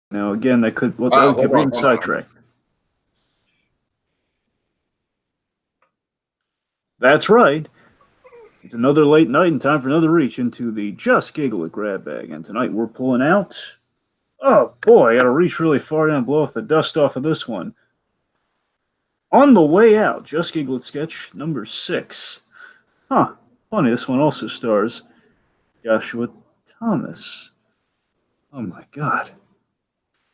Now, again, that could Wow, we hold on, get hold on. sidetracked. That's right. It's another late night and time for another reach into the Just Giggle It grab bag. And tonight we're pulling out. Oh boy, I gotta reach really far down and blow off the dust off of this one. On the way out, Just Giggle It sketch number 6. Huh. Funny, this one also stars Joshua Thomas. Oh my god.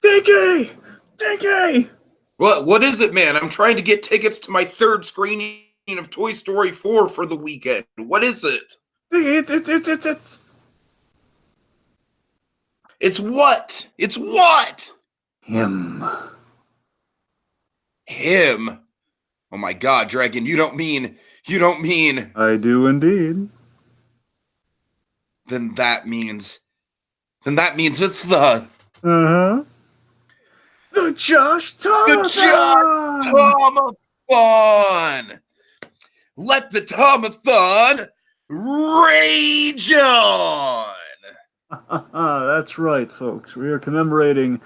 Tiki! Tiki! What is it, man? I'm trying to get tickets to my third screening of Toy Story 4 for the weekend. What is it? It's It's what? It's what? him. Him. Oh my god, Dragon, you don't mean I do indeed. then that means it's the Uh-huh. The Josh Josh Thoma-thon! Thoma-thon. Let the Thoma-thon rage on. That's right, folks. We are commemorating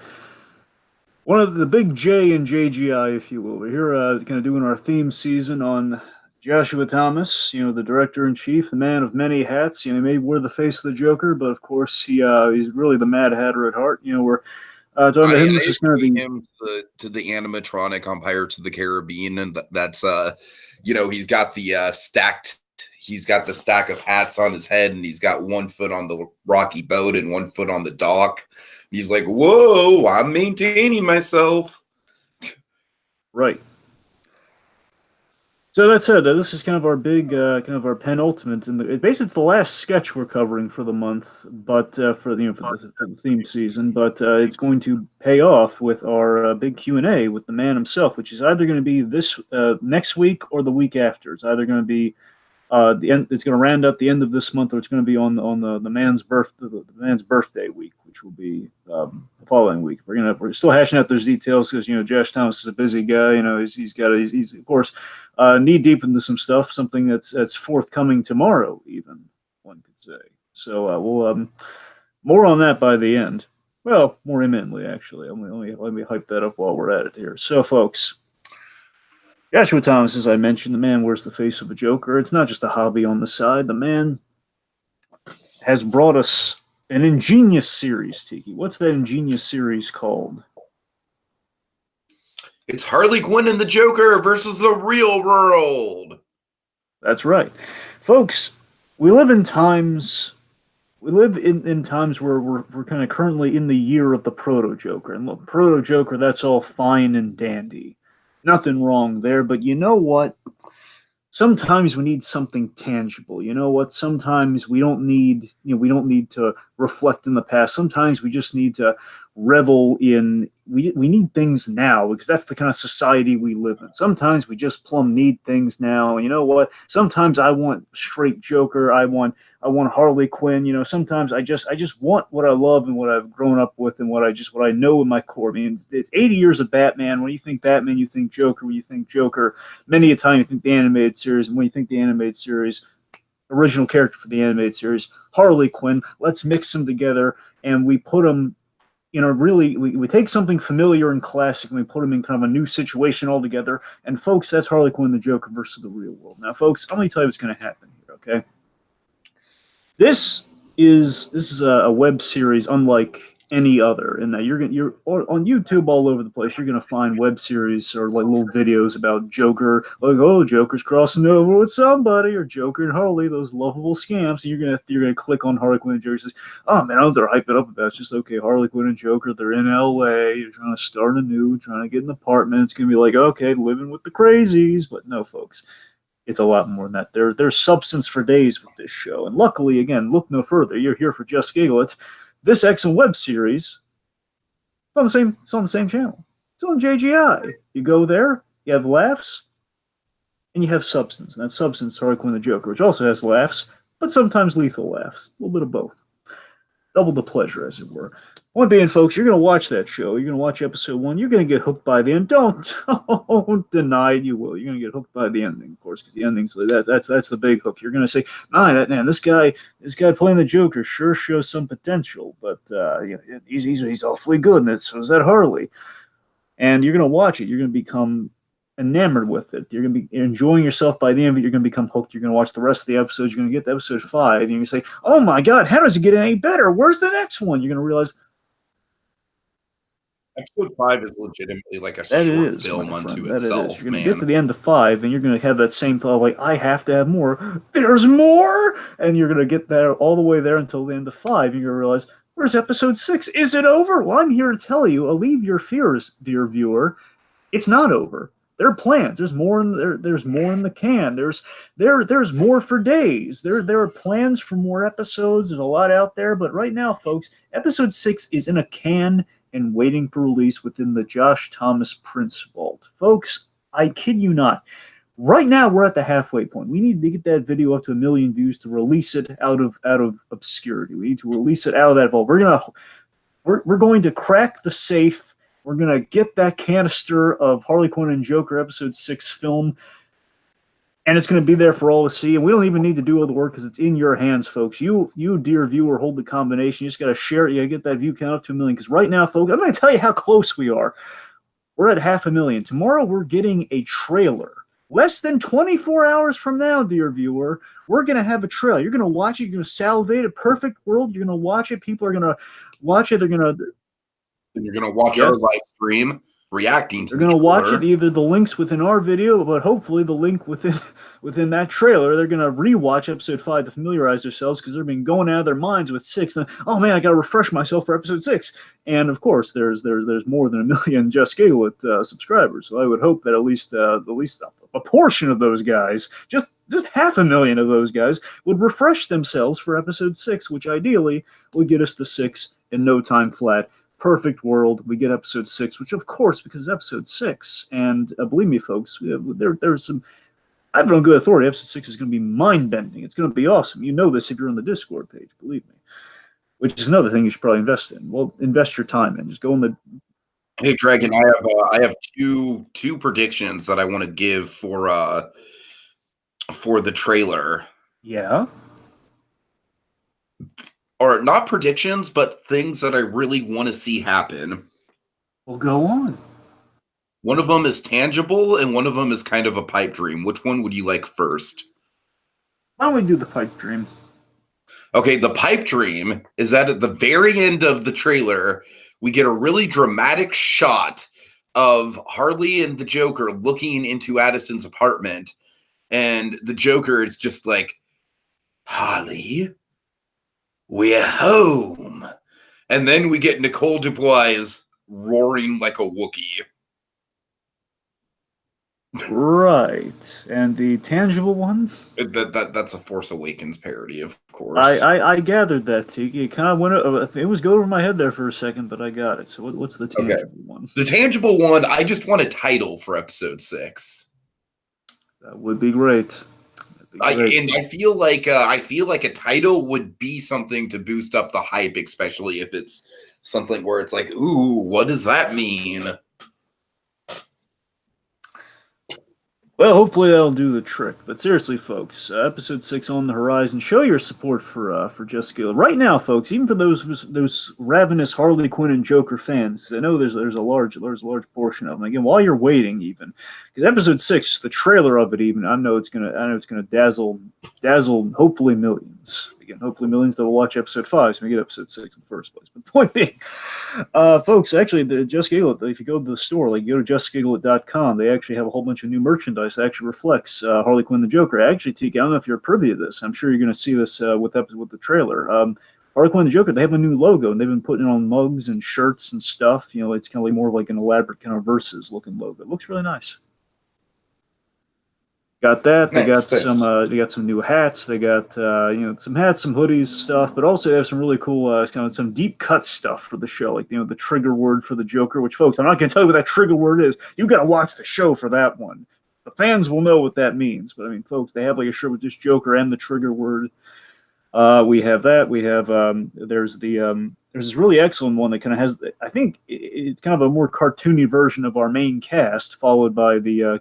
one of the big J in JGI, if you will. We're here kind of doing our theme season on Joshua Thomas, the director-in-chief, the man of many hats. He may wear the face of the Joker, but of course he's really the Mad Hatter at heart. We're talking about him. This is kind of him to the animatronic on Pirates of the Caribbean, and that's he's got the he's got the stack of hats on his head, and he's got one foot on the rocky boat and one foot on the dock. He's like, whoa, I'm maintaining myself. Right. So that said, this is kind of our big, kind of our penultimate, and basically it's the last sketch we're covering for the month, but for the theme season. But it's going to pay off with our big Q&A with the man himself, which is either going to be this next week or the week after. It's either going to be the end. It's going to round up the end of this month, or it's going to be on the man's birthday week, which will be the following week. We're still hashing out those details because Josh Thomas is a busy guy. He's of course knee deep into some stuff, something that's forthcoming tomorrow, even one could say. So we'll more on that by the end. Well, more imminently actually. Let me hype that up while we're at it here. So folks. Joshua Thomas, as I mentioned, the man wears the face of a Joker. It's not just a hobby on the side. The man has brought us an ingenious series, Tiki. What's that ingenious series called? It's Harley Quinn and the Joker versus the real world. That's right. Folks, we live in times where we're kind of currently in the year of the proto-Joker. And look, proto-Joker, that's all fine and dandy. Nothing wrong there, but you know what? Sometimes we need something tangible. You know what? Sometimes we don't need to reflect in the past. Sometimes we just need to revel in we need things now because that's the kind of society we live in. Sometimes we just plumb need things now. And you know what? Sometimes I want straight Joker. I want Harley Quinn. Sometimes I just want what I love and what I've grown up with and what I know in my core. I mean, it's 80 years of Batman. When you think Batman, you think Joker. When you think Joker, many a time you think the animated series. And when you think the animated series, original character for the animated series, Harley Quinn. Let's mix them together and we put them we take something familiar and classic and we put them in kind of a new situation altogether. And folks, that's Harley Quinn, the Joker versus the real world. Now, folks, I'm going to tell you what's going to happen here, okay? This is a web series unlike any other, in that you're on YouTube all over the place. You're gonna find web series or like little videos about Joker, like Joker's crossing over with somebody, or Joker and Harley, those lovable scamps. And you're gonna click on Harley Quinn and Joker. Says, oh man, I don't know what they're hyping up about. It's just okay. Harley Quinn and Joker, they're in L.A. They're trying to start trying to get an apartment. It's gonna be like okay, living with the crazies. But no, folks. It's a lot more than that. There's substance for days with this show. And luckily, again, look no further. You're here for Just Giggle It. This excellent web series it's on the same channel. It's on JGI. You go there, you have laughs, and you have substance. And that substance is Harley Quinn the Joker, which also has laughs, but sometimes lethal laughs. A little bit of both. double the pleasure, as it were. Point being, folks, you're going to watch that show. You're going to watch episode 1. You're going to get hooked by the end. Don't deny it. You will. You're going to get hooked by the ending, of course, because the ending's that's the big hook. You're going to say, man, this guy playing the Joker sure shows some potential, but he's awfully good, and so is that Harley. And you're going to watch it. You're going to become enamored with it. You're going to be enjoying yourself by the end of it. You're going to become hooked. You're going to watch the rest of the episodes. You're going to get to episode 5, and you're going to say, oh my God, how does it get any better? Where's the next one? You're going to realize, Episode 5 is legitimately like a that short film unto itself. You're going to get to the end of 5, and you're going to have that same thought, like, I have to have more. There's more! And you're going to get there all the way there until the end of 5, and you're going to realize, where's episode 6? Is it over? Well, I'm here to tell you, alleviate your fears, dear viewer. It's not over. There are plans. There's more in there. There's more in the can. There's more for days. There are plans for more episodes. There's a lot out there, but right now, folks, episode 6 is in a can and waiting for release within the Josh Thomas Prince vault. Folks, I kid you not. Right now, we're at the halfway point. We need to get that video up to 1 million views to release it out of obscurity. We need to release it out of that vault. We're going to crack the safe. We're going to get that canister of Harley Quinn and Joker episode 6 film, and it's going to be there for all to see. And we don't even need to do all the work because it's in your hands, folks. You, dear viewer, hold the combination. You just got to share it. You got to get that view count up to 1 million. Because right now, folks, I'm going to tell you how close we are. We're at 500,000. Tomorrow, we're getting a trailer. Less than 24 hours from now, dear viewer, we're going to have a trailer. You're going to watch it. You're going to salivate a perfect world. You're going to watch it. People are going to watch it. They're going to... And you're going to watch our live stream reacting to They're going to watch it, either the links within our video, but hopefully the link within that trailer. They're going to rewatch episode 5 to familiarize themselves because they've been going out of their minds with 6. And, oh man, I got to refresh myself for episode 6. And of course, there's more than 1 million Just Giggle It subscribers. So I would hope that at least a portion of those guys, just 500,000 of those guys, would refresh themselves for episode 6, which ideally would get us to 6 in no time flat. Perfect world. We get episode 6, which of course, because it's episode 6, and believe me, folks, there's some. I have it on good authority. Episode 6 is going to be mind-bending. It's going to be awesome. You know this if you're on the Discord page. Believe me. Which is another thing you should probably invest in. Well, invest your time in. Just go in the. Hey, Dragon, I have two predictions that I want to give for the trailer. Yeah. Or not predictions, but things that I really want to see happen. Well, go on. One of them is tangible, and one of them is kind of a pipe dream. Which one would you like first? Why don't we do the pipe dream? Okay, the pipe dream is that at the very end of the trailer, we get a really dramatic shot of Harley and the Joker looking into Addison's apartment, and the Joker is just like, Harley? We're home. And then we get Nicole Dubois roaring like a Wookiee. Right. And the tangible one? That's a Force Awakens parody, of course. I gathered that, Tiki. It kind of went. It was going over my head there for a second, but I got it. So what's the tangible one? The tangible one, I just want a title for episode 6. That would be great. I feel like a title would be something to boost up the hype, especially if it's something where it's like, ooh, what does that mean? Well, hopefully that'll do the trick. But seriously, folks, episode 6 on the horizon. Show your support for Just Giggle right now, folks. Even for those ravenous Harley Quinn and Joker fans, I know there's a large portion of them. Again, while you're waiting, even because episode 6, the trailer of it, even I know it's gonna dazzle hopefully millions. Again, hopefully millions that will watch episode 5, so we get episode 6 in the first place. But the point being, folks, actually, the Just Giggle It, if you go to the store, like go to JustGiggleIt.com, they actually have a whole bunch of new merchandise that actually reflects Harley Quinn and the Joker. Actually, Tiki, I don't know if you're privy to this. I'm sure you're going to see this with the trailer. Harley Quinn and the Joker, they have a new logo, and they've been putting it on mugs and shirts and stuff. You know, it's kind of like more of like an elaborate kind of Versus-looking logo. It looks really nice. Got that. They got some new hats. They got some hats, some hoodies, stuff. But also they have some really cool kind of some deep cut stuff for the show, like the trigger word for the Joker. Which, folks, I'm not going to tell you what that trigger word is. You got to watch the show for that one. The fans will know what that means. But I mean, folks, they have like a shirt with this Joker and the trigger word. We have that. We have there's this really excellent one that kind of has. I think it's kind of a more cartoony version of our main cast, followed by the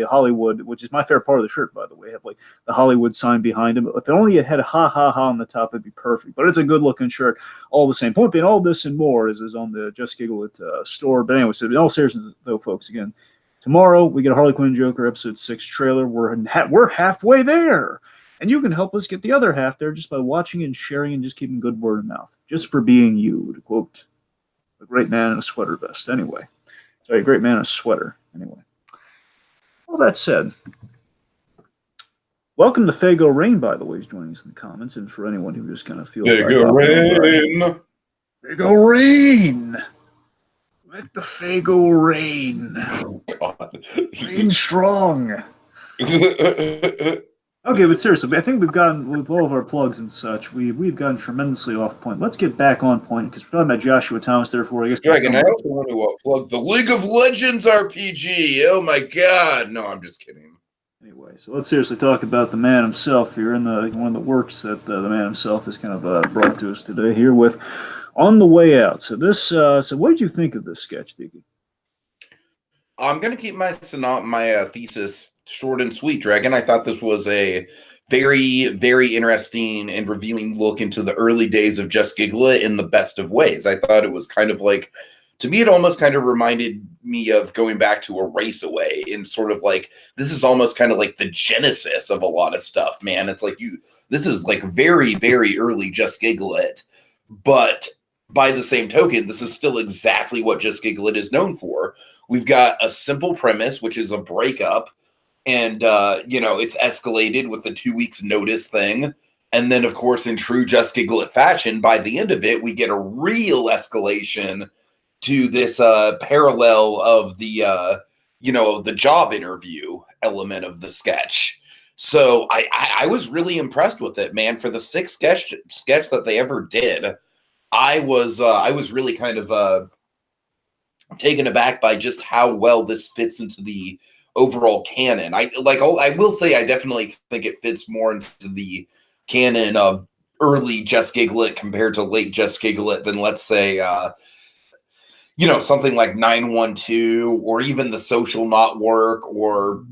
Hollywood, which is my favorite part of the shirt, by the way. Have like the Hollywood sign behind him. If only it had a ha ha ha on the top, it'd be perfect. But it's a good looking shirt. All the same. Point being, all this and more is on the Just Giggle It store. But anyway, so in all seriousness, though, folks, again, tomorrow we get a Harley Quinn Joker episode 6 trailer. We're halfway there. And you can help us get the other half there just by watching and sharing and just keeping good word of mouth. Just for being you, to quote a great man in a sweater vest. Anyway. Sorry, a great man in a sweater. Anyway. All that said, welcome to Fago Rain, by the way, who's joining us in the comments. And for anyone who just kind of feels Fago Rain. Fago Rain. Let the Fago rain. Oh, God. Rain strong. Okay, but seriously, I think we've gotten, with all of our plugs and such, we've gotten tremendously off point. Let's get back on point, because we're talking about Joshua Thomas, therefore, I guess... Dragon, I also want to plug the League of Legends RPG. Oh, my God. No, I'm just kidding. Anyway, so let's seriously talk about the man himself here, and one of the works that the man himself has kind of brought to us today here with On the Way Out. So so what did you think of this sketch, Tiki? I'm going to keep my thesis short and sweet, Dragon. I thought this was a very, very interesting and revealing look into the early days of Just Giggle It in the best of ways. I thought it was kind of like, to me, it almost kind of reminded me of going back to a Race Away in sort of like, this is almost kind of like the genesis of a lot of stuff, man. It's like this is like very, very early Just Giggle It, but by the same token, this is still exactly what Just Giggle It is known for. We've got a simple premise, which is a breakup, and it's escalated with the 2 weeks notice thing. And then, of course, in true Just Giggle It fashion, by the end of it, we get a real escalation to this parallel of the job interview element of the sketch. So I was really impressed with it, man. For the 6th sketch that they ever did, I was really kind of taken aback by just how well this fits into the overall canon. I will say I definitely think it fits more into the canon of early Just Giggle It compared to late Just Giggle It than, let's say, something like 912 or even The Social Not Work or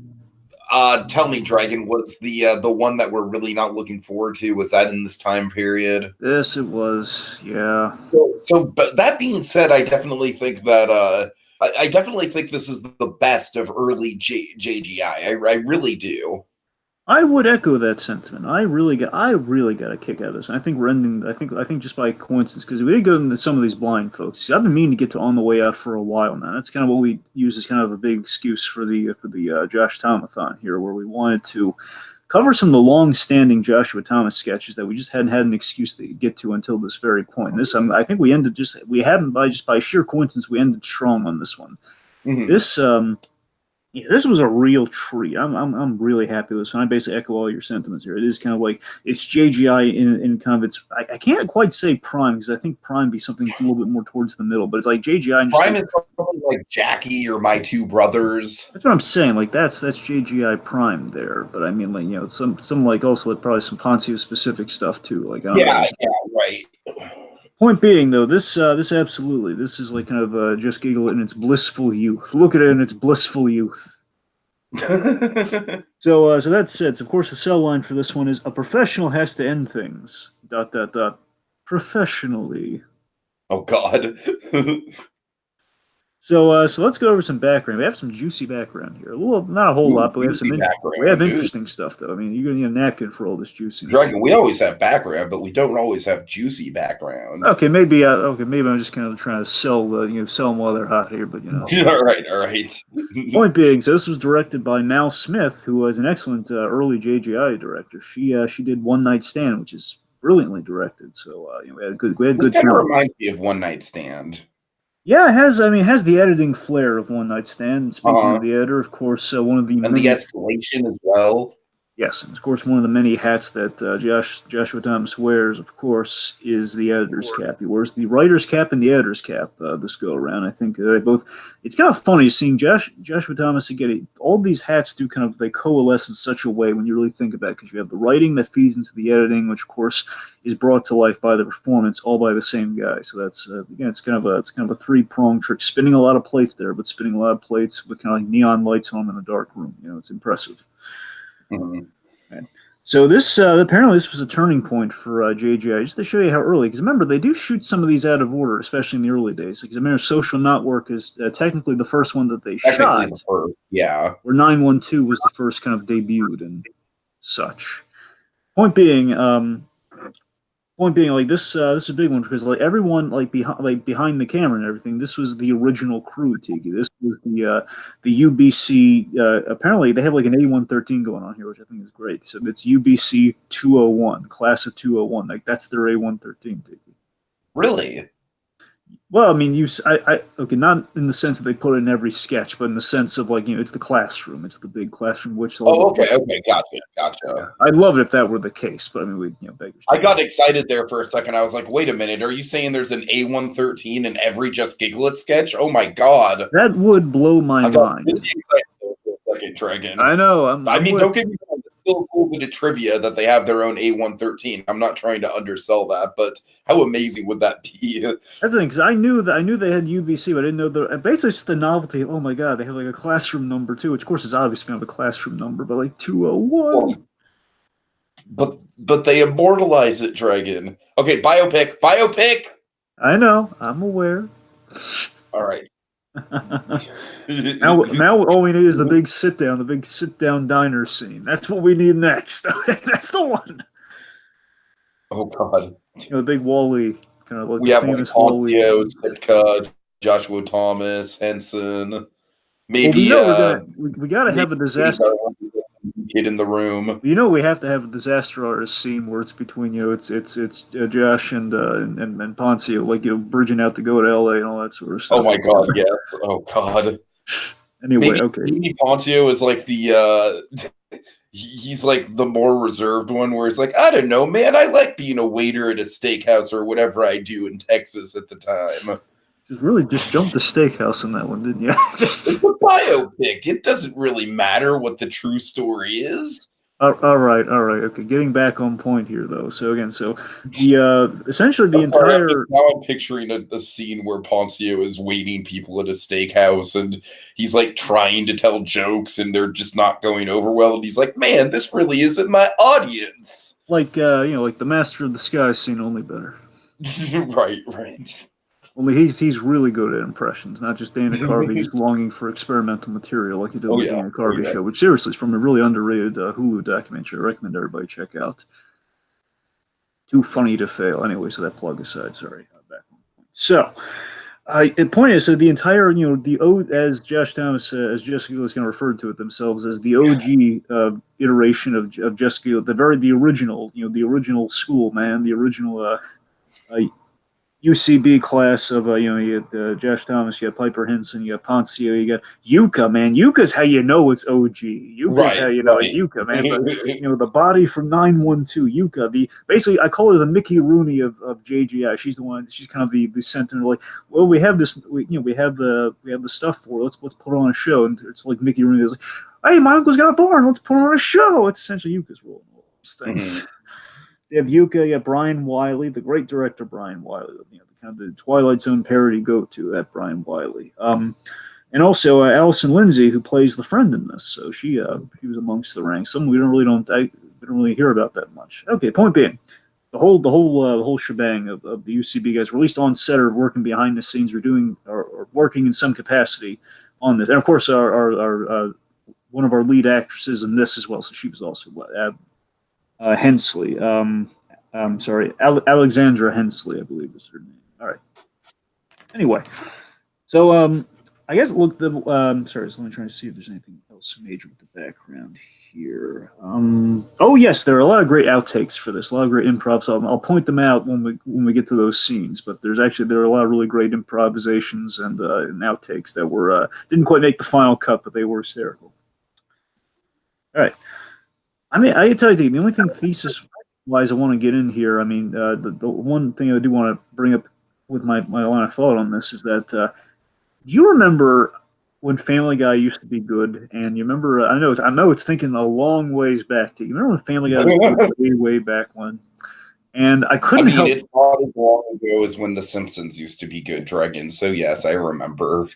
tell me, Dragon, was the one that we're really not looking forward to? Was that in this time period? Yes, it was. Yeah. So, but that being said, I definitely think that I definitely think this is the best of early JGI. I really do. I would echo that sentiment. I really got a kick out of this. And I think we're ending. I think just by coincidence, because we did go into some of these blind folks. See, I've been meaning to get to On the Way Out for a while now. That's kind of what we use as kind of a big excuse for the Josh Thoma-thon here, where we wanted to cover some of the long-standing Joshua Thomas sketches that we just hadn't had an excuse to get to until this very point. I think we hadn't by sheer coincidence we ended strong on this one. Mm-hmm. This was a real treat. I'm really happy with this one. I basically echo all your sentiments here. It is kind of like it's JGI in kind of its. I can't quite say prime because I think prime be something a little bit more towards the middle, but it's like JGI. And prime is something like Jackie or My Two Brothers. That's what I'm saying. Like that's JGI prime there. But I mean, like some like also like probably some Poncio specific stuff too. Like yeah, right. Point being, though, this absolutely, this is like kind of Just Giggle It in its blissful youth. Look at it in its blissful youth. So that said, of course, the cell line for this one is a professional has to end things. ... Professionally. Oh God. So let's go over some background. We have some juicy background here. Not a whole lot, but we have some interesting stuff, though. I mean, you're going to need a napkin for all this juicy. Dragon, we always have background, but we don't always have juicy background. Okay, maybe I'm just kind of trying to sell them while they're hot here, but all right. Point being, so this was directed by Mal Smith, who was an excellent early JGI director. She did One Night Stand, which is brilliantly directed. So we had good. This kind of reminds me of One Night Stand. Yeah, it has the editing flair of One Night Stand. Speaking of the editor, of course, one of the the escalation as well. Yes, and of course, one of the many hats that Joshua Thomas wears, of course, is the editor's cap. He wears the writer's cap and the editor's cap this go around. I think they both. It's kind of funny seeing Joshua Thomas again. All these hats do kind of they coalesce in such a way when you really think about it, because you have the writing that feeds into the editing, which of course is brought to life by the performance, all by the same guy. So that's again, it's kind of a three-pronged trick. Spinning a lot of plates there, but spinning a lot of plates with kind of like neon lights on in a dark room. It's impressive. Mhm. Right. So this apparently this was a turning point for JGI, just to show you how early. Because remember, they do shoot some of these out of order, especially in the early days. Because I remember, Social Network is technically the first one that they Technically shot, the first, yeah. where 912 was the first kind of debuted and such. Point being, like this is a big one because like everyone behind the camera and everything, this was the original crew. Tiki, this was the UBC. Apparently they have like an A113 going on here, which I think is great. So it's UBC 201, class of 201. Like that's their A113. Tiki. Really? Well, I mean, okay, not in the sense that they put it in every sketch, but in the sense of like it's the classroom, it's the big classroom. Which Okay, gotcha. Yeah, I'd love it if that were the case, but I mean, beggars. I got excited there for a second. I was like, wait a minute, are you saying there's an A113 in every Just Giggle It sketch? Oh my god. That would blow my mind. Really excited there for a second, Dragon. I know. I mean, don't get me wrong, it's still a cool bit of trivia that they have their own A113. I'm not trying to undersell that, but how amazing would that be? That's the thing, because I knew they had UBC, but I didn't know basically it's just the novelty of, oh my god, they have like a classroom number too, which of course is obviously kind of a classroom number, but like 201. But they immortalize it, Dragon. Okay, biopic. I know, I'm aware. All right. now all we need is the big sit down diner scene. That's what we need next. That's the one. Oh god. The big Wally, kind of like we the have famous like Wally. Sitka, Joshua Thomas, Henson. Maybe we gotta have a disaster kid in the room. We have to have a disaster artist scene where it's between it's Josh and Poncio, like bridging out to go to LA and all that sort of stuff. Oh my god, yes. Oh god. Anyway, maybe Poncio is like the he's like the more reserved one where it's like, I don't know, man, I like being a waiter at a steakhouse or whatever I do in Texas at the time. Just jumped the steakhouse in that one, didn't you? It's a biopic. It doesn't really matter what the true story is. All right. Okay, getting back on point here, though. So again, the essentially the entire. Now I'm picturing a scene where Poncio is waiting people at a steakhouse, and he's like trying to tell jokes, and they're just not going over well. And he's like, "Man, this really isn't my audience." Like like the Master of the Sky scene, only better. Right. Only he's really good at impressions, not just Dana Carvey just longing for experimental material like he did with the Dana Carvey show, which seriously is from a really underrated Hulu documentary. I recommend everybody check out. Too funny to fail. Anyway, so that plug aside, sorry. Back on point. So, the point is, so the entire, as Josh Thomas, as Jessica is going to refer to it themselves as the OG iteration of Jessica, the original, the original school, man, the original UCB class of you got Josh Thomas, you got Piper Henson, you got Poncio, you got Yuka, man. Yuka's how you know it's OG. Yuka's how you know it's Yuka, man. But, the body from 912, Yuka. Basically I call her the Mickey Rooney of JGI. She's the one. She's kind of the sentinel. Like, well, we have this. We have the stuff for it. Let's put on a show. And it's like Mickey Rooney is like, hey, my uncle's got a barn. Let's put on a show. It's essentially Yuka's role in all these things. Mm-hmm. You have Yuka, you have Brian Wiley, the great director Brian Wiley, kind of the Twilight Zone parody go-to at Brian Wiley. And also Allison Lindsay, who plays the friend in this. So she was amongst the ranks. Some we don't really hear about that much. Okay, point being, the whole shebang of the UCB guys, released on set or working behind the scenes, or working in some capacity on this. And of course, our one of our lead actresses in this as well. So she was also Hensley. Alexandra Hensley, I believe is her name. All right. Anyway, so I guess look sorry, so let me try to see if there's anything else major with the background here. Oh yes, there are a lot of great outtakes for this, a lot of great improv. So I'll point them out when we get to those scenes. But there are a lot of really great improvisations and outtakes that were didn't quite make the final cut, but they were hysterical. All right. I mean, I can tell you the only thing thesis-wise I want to get in here. I mean, the one thing I do want to bring up with my line of thought on this is that do you remember when Family Guy used to be good? And you remember, I know it's thinking a long ways back. Do you remember when Family Guy was good way back when? And I couldn't help. It's not as long ago as when The Simpsons used to be good, Dragon. So yes, I remember.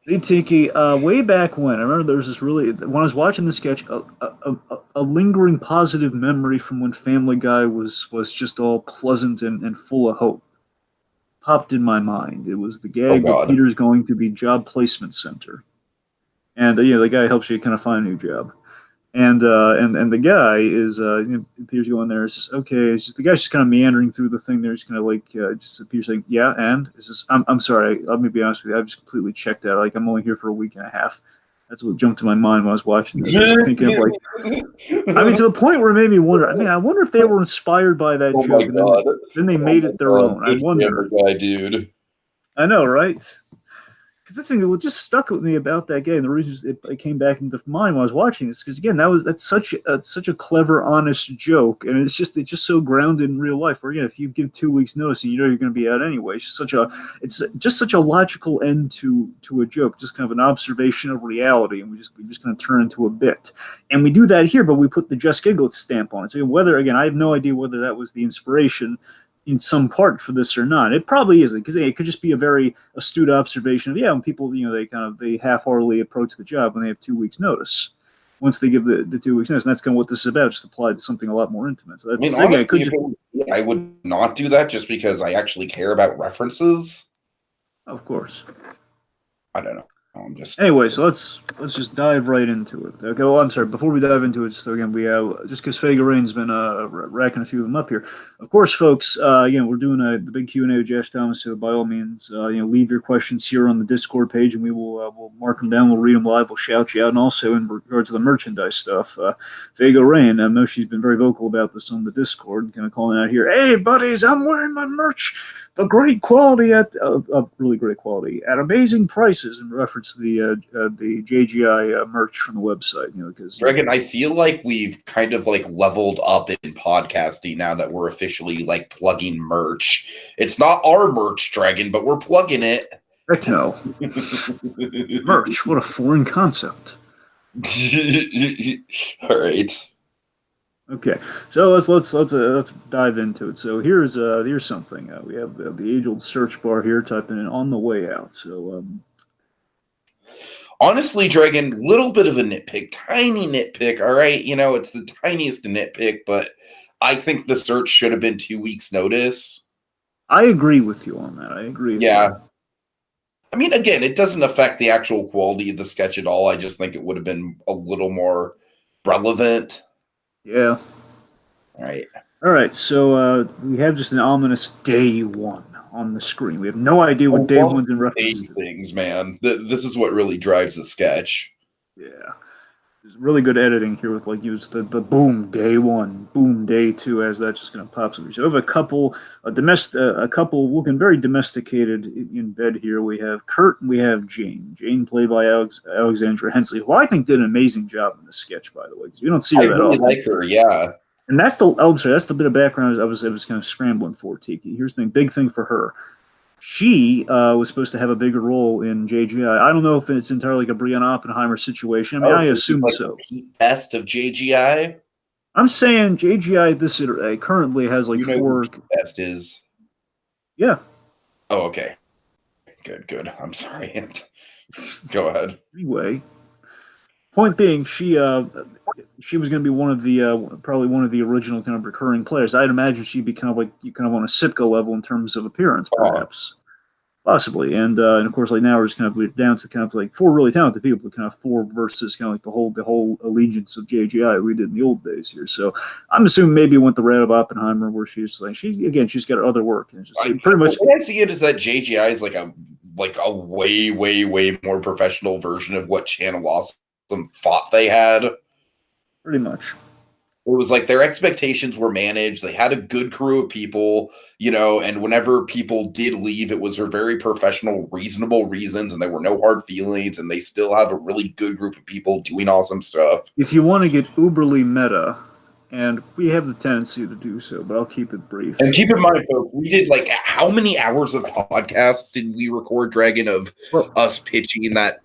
Hey, Tiki, way back when, I remember there was this really, when I was watching the sketch, a lingering positive memory from when Family Guy was just all pleasant and full of hope popped in my mind. It was the Oh gag with God. Peter's going to the job placement center. And, the guy helps you kind of find a new job. And the guy is Peter's going there. It's just okay. It's just the guy's just kind of meandering through the thing. There's kind of like just Peter's saying, "Yeah," and it's just I'm sorry. Let me be honest with you. I've just completely checked out. Like I'm only here for a week and a half. That's what jumped to my mind when I was watching this. I was thinking of like, I mean, to the point where it made me wonder. I mean, I wonder if they were inspired by that Oh joke, my God. then they made it their own. I Good wonder. Family Guy, dude. I know, right? Because the thing that just stuck with me about that game, the reason it came back into mind when I was watching this, because again, that's such a clever, honest joke, and it's just so grounded in real life. Where again, if you give 2 weeks notice and you know you're going to be out anyway, it's just such a logical end to a joke, just kind of an observation of reality, and we just kind of turn into a bit, and we do that here, but we put the Just Giggle It stamp on it. So whether again, I have no idea whether that was the inspiration in some part for this or not. It probably isn't, because it could just be a very astute observation of when people they half-heartedly approach the job when they have 2 weeks notice. Once they give the 2 weeks notice, and that's kind of what this is about, just applied to something a lot more intimate. So that's, honestly, I would not do that just because I actually care about references. Of course. I don't know. I'm just anyway. So let's just dive right into it. Okay. Well, I'm sorry. Before we dive into it, so again, we have just because Fagarain's been racking a few of them up here. Of course, folks. Again, we're doing the big Q&A with Josh Thomas. So by all means, leave your questions here on the Discord page, and we will we'll mark them down. We'll read them live. We'll shout you out. And also in regards to the merchandise stuff, Fagarain, I know she's been very vocal about this on the Discord, kind of calling out here. Hey, buddies, I'm wearing my merch. The great quality really great quality at amazing prices, in reference to the JGI merch from the website. Because Dragon, I feel like we've kind of like leveled up in podcasting now that we're officially like plugging merch. It's not our merch, Dragon, but we're plugging it. Heck no. Merch, what a foreign concept. All right. Okay, so let's dive into it. So here's something. We have the age-old search bar here, typing in "on the way out." So honestly, Dragon, little bit of a nitpick, tiny nitpick. All right, it's the tiniest nitpick, but I think the search should have been 2 weeks notice. I agree with you on that. I agree. Yeah. I mean, again, it doesn't affect the actual quality of the sketch at all. I just think it would have been a little more relevant. Yeah. All right. So we have just an ominous day one on the screen. We have no idea what day one's in reference to. Things, man. This is what really drives the sketch. Yeah. There's really good editing here with use the boom day one, boom day two, as that just kind of pops up. So we have a couple looking very domesticated in bed here. We have Kurt and we have Jane. Jane played by Alexandra Hensley, who I think did an amazing job in the sketch, by the way, because we don't see her that often. I really like her, yeah. And that's the bit of background I was kind of scrambling for, Tiki. Here's the big thing for her. She was supposed to have a bigger role in JGI. I don't know if it's entirely like a Brianna Oppenheimer situation. I mean, I assume so. Best of JGI? I'm saying JGI this currently has like 4. Best is. Yeah. Oh, okay. Good. I'm sorry. Go ahead. Anyway, point being, she was going to be one of the probably one of the original kind of recurring players. I'd imagine she'd be kind of on a Sitka level in terms of appearance, perhaps, possibly. And of course, like now we're just kind of down to kind of like 4 really talented people, kind of 4 versus kind of like the whole allegiance of JGI we did in the old days here. So I'm assuming maybe it went the route of Oppenheimer, where she's got other work, and it's just pretty much. The way I see it is that JGI is like a way more professional version of what Channel Awesome thought they had. Pretty much. It was like their expectations were managed. They had a good crew of people, and whenever people did leave, it was for very professional, reasonable reasons, and there were no hard feelings, and they still have a really good group of people doing awesome stuff. If you want to get uberly meta, and we have the tendency to do so, but I'll keep it brief. And keep in mind, folks, we did like how many hours of podcast did we record, Dragon, of us pitching that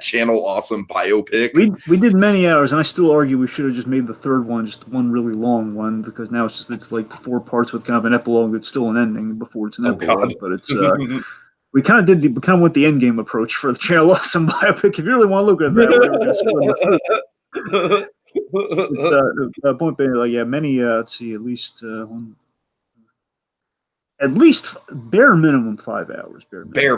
channel awesome biopic? We did many hours, and I still argue we should have just made the third one just one really long one, because now it's like 4 parts with kind of an epilogue that's still an ending before it's an epilogue. God. But it's we kind of went the end game approach for the channel awesome biopic. If you really want to look at that, it's point being, like, yeah, many let's see, at least bare minimum 5 hours. Bare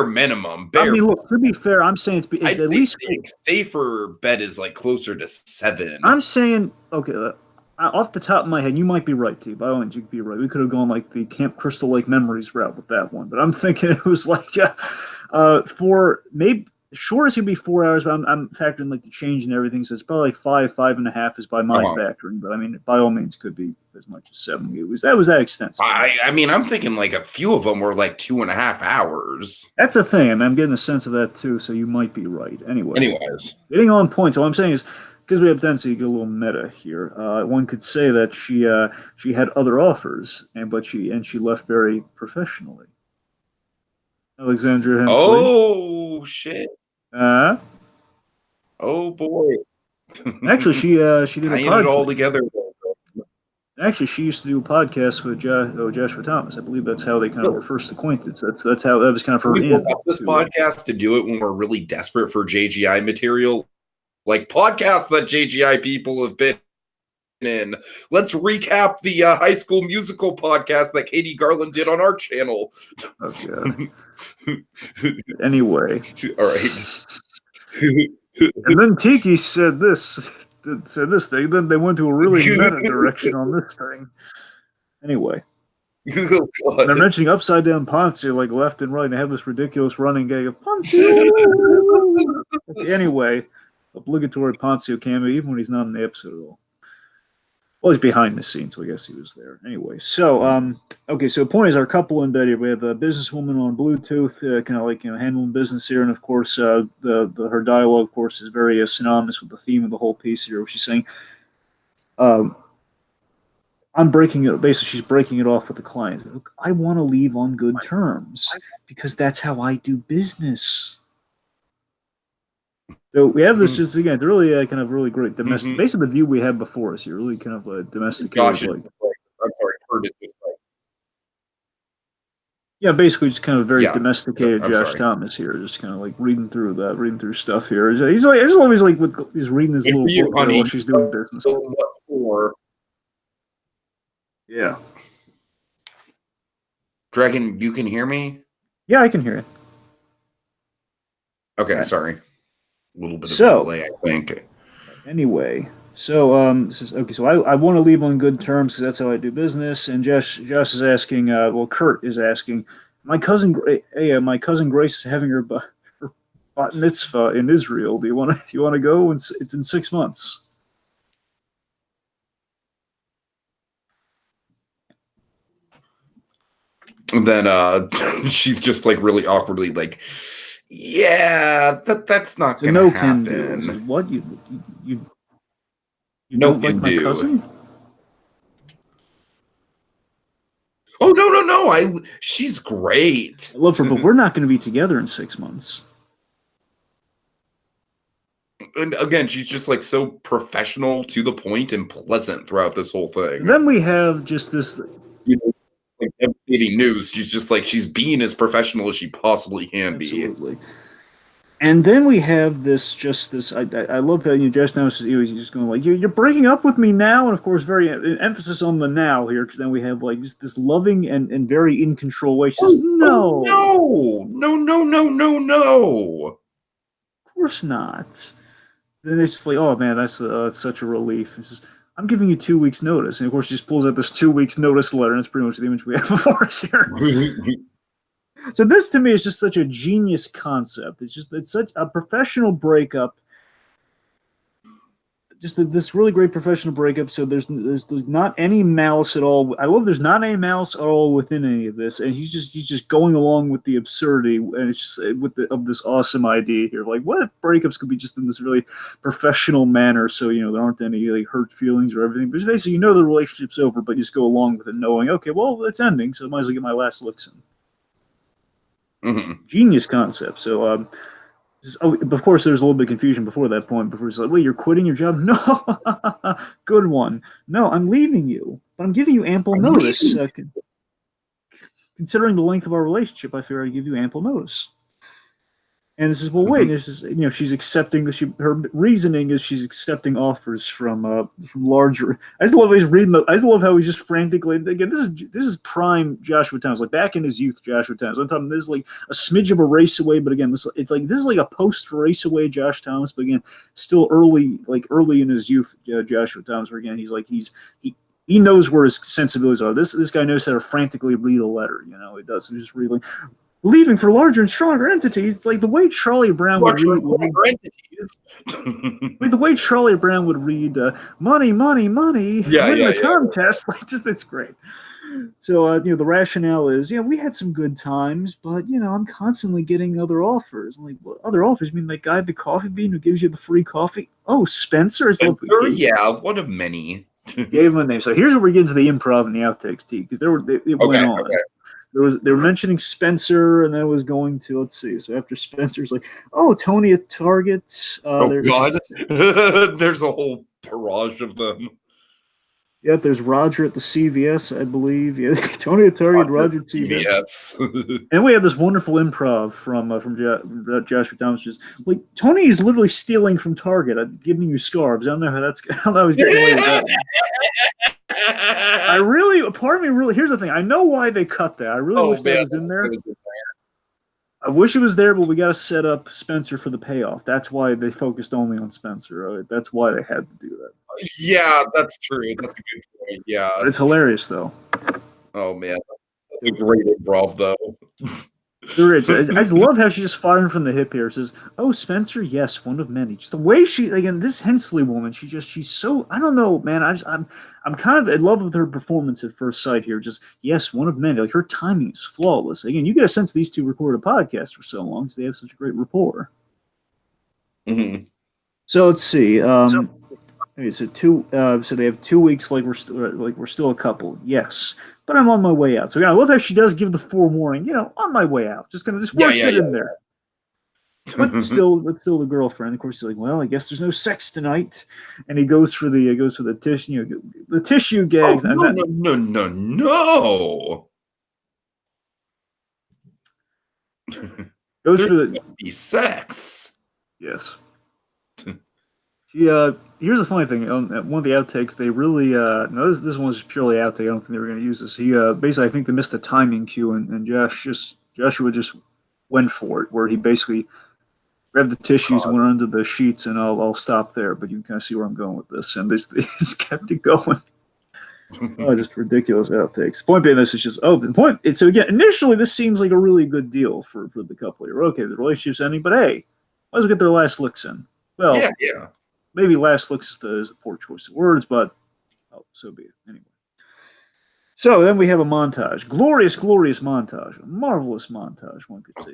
minimum. I mean, look, to be fair, I'm saying it's at least safer bet is like closer to 7. I'm saying, okay, off the top of my head, you might be right, T. By all means, you could be right. We could have gone like the Camp Crystal Lake Memories route with that one, but I'm thinking it was like for maybe shortest could be 4 hours, but I'm factoring like the change and everything, so it's probably like 5.5 is by my factoring. But I mean, by all means, could be as much as 7. That was that extensive. I mean, I'm thinking like a few of them were like 2.5 hours. That's a thing. I mean, I'm getting a sense of that too, so you might be right. Anyways, getting on point. So what I'm saying is, because we have tendency to get a little meta here, one could say that she had other offers, but she left very professionally. Alexandra Hensley. Oh shit. Oh boy. Actually, she did a podcast. It all together. Actually, she used to do a podcast with Josh Thoma-thon. I believe that's how they kind of were first acquainted. So that's how that was kind of her in. This podcast to do it when we're really desperate for JGI material, like podcasts that JGI people have been in. Let's recap the High School Musical podcast that Katie Garland did on our channel. Oh god. Anyway, all right. And then Tiki said this thing. Then they went to a really meta direction on this thing. Anyway, they're mentioning upside down Poncio like left and right, and they have this ridiculous running gag of Poncio. Anyway, obligatory Poncio cameo, even when he's not in the episode at all. Well, he's behind the scenes, so I guess he was there. Anyway, so okay, so the point is, our couple in bed here. We have a businesswoman on Bluetooth, kind of like handling business here, and of course, her dialogue, of course, is very synonymous with the theme of the whole piece here. Where she's saying, "I'm breaking it." Basically, she's breaking it off with the client. Look, I want to leave on good terms because that's how I do business. So we have this just again, really kind of really great domestic. Basically, the view we have before us here, really kind of domesticated. I'm sorry, Kurt is just like. Yeah, basically, just kind of very domesticated Josh Thomas here, just kind of like reading through stuff here. He's like, as long as he's reading his little book while she's doing business. Yeah. Dragon, you can hear me? Yeah, I can hear you. Okay, sorry. A little bit of a delay, I think. Anyway, so this is okay. So I want to leave on good terms because that's how I do business. And Josh is asking. Kurt is asking. My cousin Grace is having her bat mitzvah in Israel. Do you want to go? It's in 6 months. And then she's just like really awkwardly like. Yeah, that's not going to happen. What you don't like my cousin? Oh no! She's great. I love her, but we're not going to be together in 6 months. And again, she's just like so professional, to the point, and pleasant throughout this whole thing. And then we have just this. Like devastating news. She's just like she's being as professional as she possibly can be. Absolutely. And then we have this. I love how Josh now he's just going like you're breaking up with me now, and of course, very emphasis on the now here, because then we have like just this loving and very in control way. She says, no. Of course not. Then it's like, oh man, that's such a relief. It's just, I'm giving you 2 weeks notice. And of course, she just pulls out this 2 weeks notice letter. And that's pretty much the image we have before us here. So this to me is just such a genius concept. It's such a professional breakup this really great professional breakup. So there's not any malice at all. I love there's not any malice at all within any of this, and he's just going along with the absurdity, and it's just of this awesome idea here. Like, what if breakups could be just in this really professional manner? So there aren't any like hurt feelings or everything. But basically, the relationship's over, but you just go along with it, knowing, okay, well, it's ending, so I might as well get my last licks in. Mm-hmm. Genius concept. So. Of course, there's a little bit of confusion before that point. Before he's like, "Wait, you're quitting your job?" No, good one. No, I'm leaving you, but I'm giving you ample notice. Considering the length of our relationship, I figure I'd give you ample notice. And this is wait. And this is she's accepting. Her reasoning is she's accepting offers from larger. I just love how he's reading. I just love how he's just frantically. Again, this is prime Joshua Towns, like back in his youth, Joshua Towns. I'm talking this is like a smidge of a race away, but again, this is like a post race away Josh Thomas, but again, still early in his youth, Joshua Thomas. Where again, he knows where his sensibilities are. This guy knows how to frantically read a letter. He does. He's just reading. Leaving for larger and stronger entities. It's like the way Charlie Brown would read. The way Charlie Brown would read money, money, money. Win the contest. Like, it's great. So, the rationale is, we had some good times, but, I'm constantly getting other offers. Like, what other offers? I mean, that guy at the coffee bean who gives you the free coffee? Oh, Spencer? One of many. Gave him a name. So here's where we get into the improv and the outtakes, T, because it went on. Okay. They were mentioning Spencer, and then it was going to, let's see. So after Spencer's like, oh, Tony at Target. God. There's a whole barrage of them. Yeah, there's Roger at the CVS, I believe. Yeah, Tony at Target, Roger at CVS. And we have this wonderful improv from Joshua Thomas. Just like, Tony is literally stealing from Target. I'm giving you scarves. I don't know how he's getting away with that. Part of me really, here's the thing. I know why they cut that. I really wish that was in there. I wish it was there, but we got to set up Spencer for the payoff. That's why they focused only on Spencer. Right? That's why they had to do that. Yeah, that's true. That's a good point. Yeah. But it's hilarious, though. Oh, man. That's a great improv, though. There is. I just love how she's just firing from the hip here. Says, "Oh, Spencer, yes, one of many." Just the way she, again, this Hensley woman, she's so, I don't know, man. I'm kind of in love with her performance at first sight here. Just, yes, one of many. Like, her timing is flawless. Again, you get a sense these two recorded a podcast for so long, so they have such a great rapport. Mm-hmm. So let's see. So they have 2 weeks. Like we're still a couple. Yes. But I'm on my way out. So I love how she does give the forewarning, on my way out. Just works it in there. But still the girlfriend. Of course, he's like, well, I guess there's no sex tonight. And he goes for the tissue, the tissue gags. Oh, no. Goes for the sex. Yes. Here's the funny thing. On one of the outtakes, they really this one was just purely outtake. I don't think they were going to use this. He basically, I think they missed a timing cue, and Joshua just went for it, where he basically grabbed the tissues and went under the sheets, and I'll stop there. But you can kind of see where I'm going with this, and this kept it going. Just ridiculous outtakes. Point being, this is just the point. So again, initially, this seems like a really good deal for the couple here. Okay, the relationship's ending, but hey, might as well get their last licks in. Well, yeah. Maybe last looks is a poor choice of words, but so be it. Anyway. So then we have a montage. Glorious, glorious montage. A marvelous montage, one could say.